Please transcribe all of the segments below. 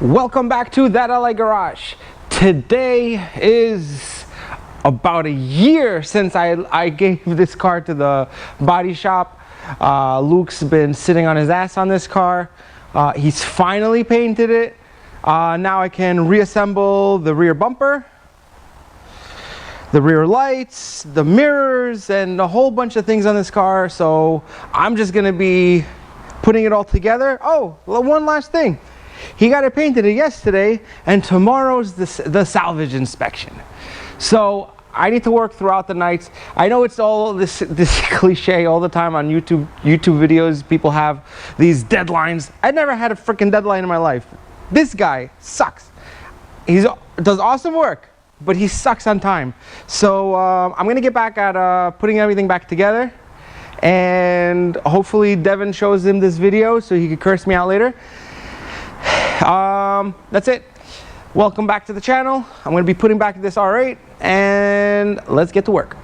Welcome back to That LA Garage. Today is about a year since I gave this car to the body shop. Luke's been sitting on his ass on this car. He's finally painted it. Now I can reassemble the rear bumper, the rear lights, the mirrors, and a whole bunch of things on this car. So I'm just gonna be putting it all together. Oh, one last thing. He got it painted yesterday, and tomorrow's the salvage inspection. So I need to work throughout the nights. I know it's all this cliche all the time on YouTube videos. People have these deadlines. I never had a freaking deadline in my life. This guy sucks. He does awesome work, but he sucks on time. So I'm gonna get back at putting everything back together, and hopefully Devin shows him this video so he can curse me out later. That's it. Welcome back to the channel. I'm going to be putting back this R8, and let's get to work.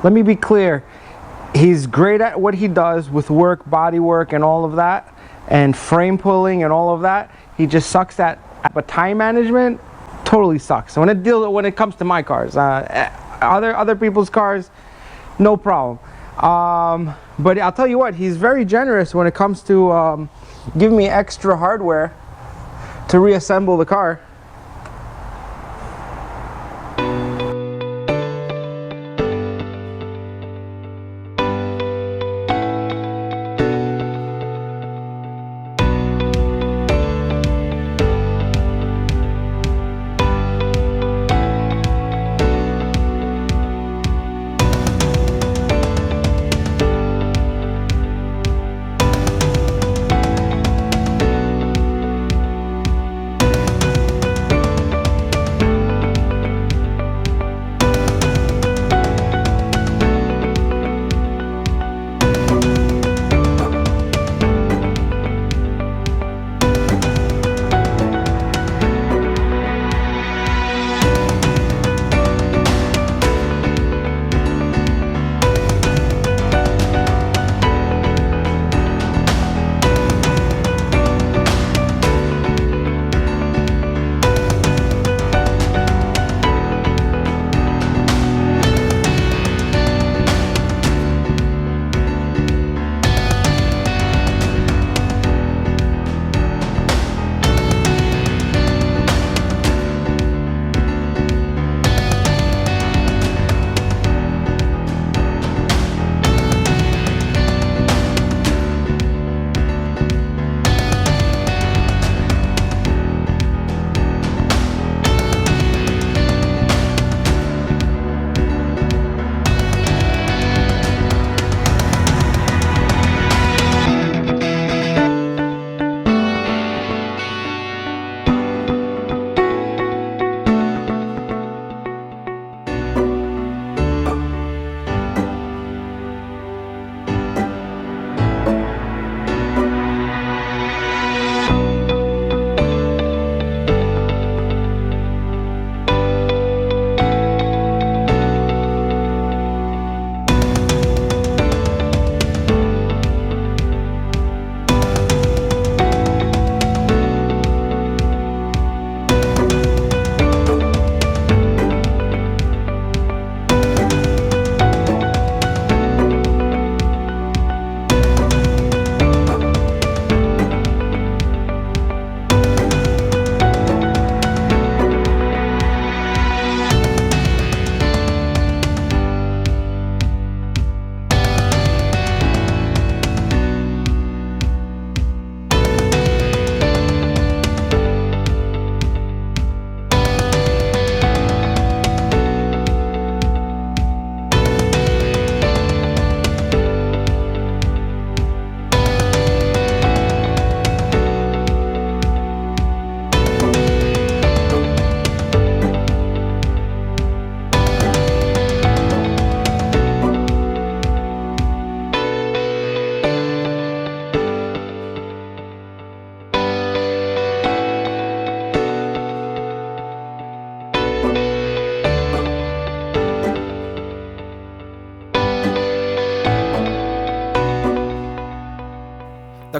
Let me be clear. He's great at what he does with work, body work, and all of that, and frame pulling and all of that. He just sucks at but time management. Totally sucks. When it comes to my cars, other people's cars, no problem. But I'll tell you what, he's very generous when it comes to giving me extra hardware to reassemble the car.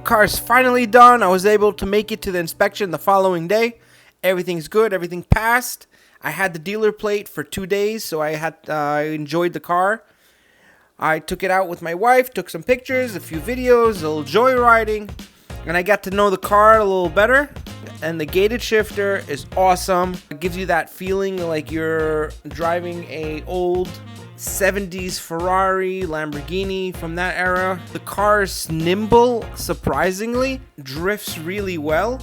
car's finally done. I was able to make it to the inspection the following day. Everything's good. Everything passed. I had the dealer plate for 2 days, so I enjoyed the car. I took it out with my wife, took some pictures, a few videos, a little joyriding, and I got to know the car a little better. And the gated shifter is awesome. It gives you that feeling like you're driving a old 70s Ferrari, Lamborghini from that era. The car is nimble, surprisingly, drifts really well.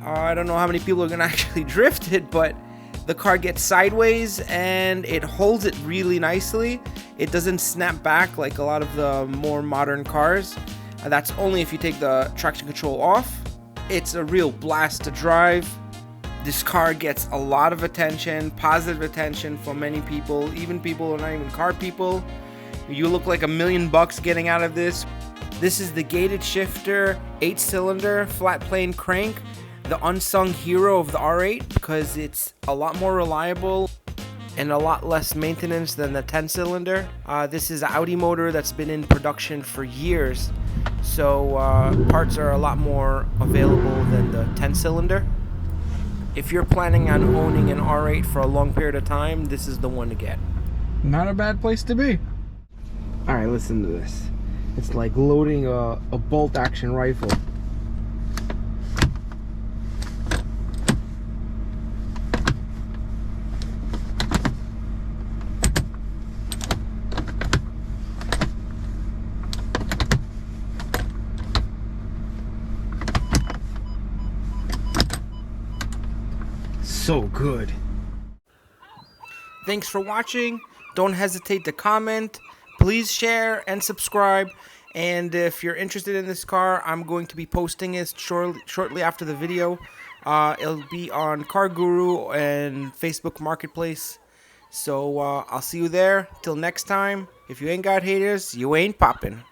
I don't know how many people are gonna actually drift it, but the car gets sideways and it holds it really nicely. It doesn't snap back like a lot of the more modern cars. That's only if you take the traction control off. It's a real blast to drive. This car gets a lot of attention, positive attention from many people, even people who are not even car people. You look like $1 million getting out of this. This is the gated shifter, 8-cylinder, flat plane crank, the unsung hero of the R8 because it's a lot more reliable and a lot less maintenance than the 10-cylinder. This is an Audi motor that's been in production for years, so parts are a lot more available than the 10-cylinder. If you're planning on owning an R8 for a long period of time, this is the one to get. Not a bad place to be. Alright, listen to this. It's like loading a bolt action rifle. So good. Thanks for watching. Don't hesitate to comment. Please share and subscribe. And if you're interested in this car, I'm going to be posting it shortly after the video. It'll be on Car Guru and Facebook Marketplace. So I'll see you there. Till next time. If you ain't got haters, you ain't popping.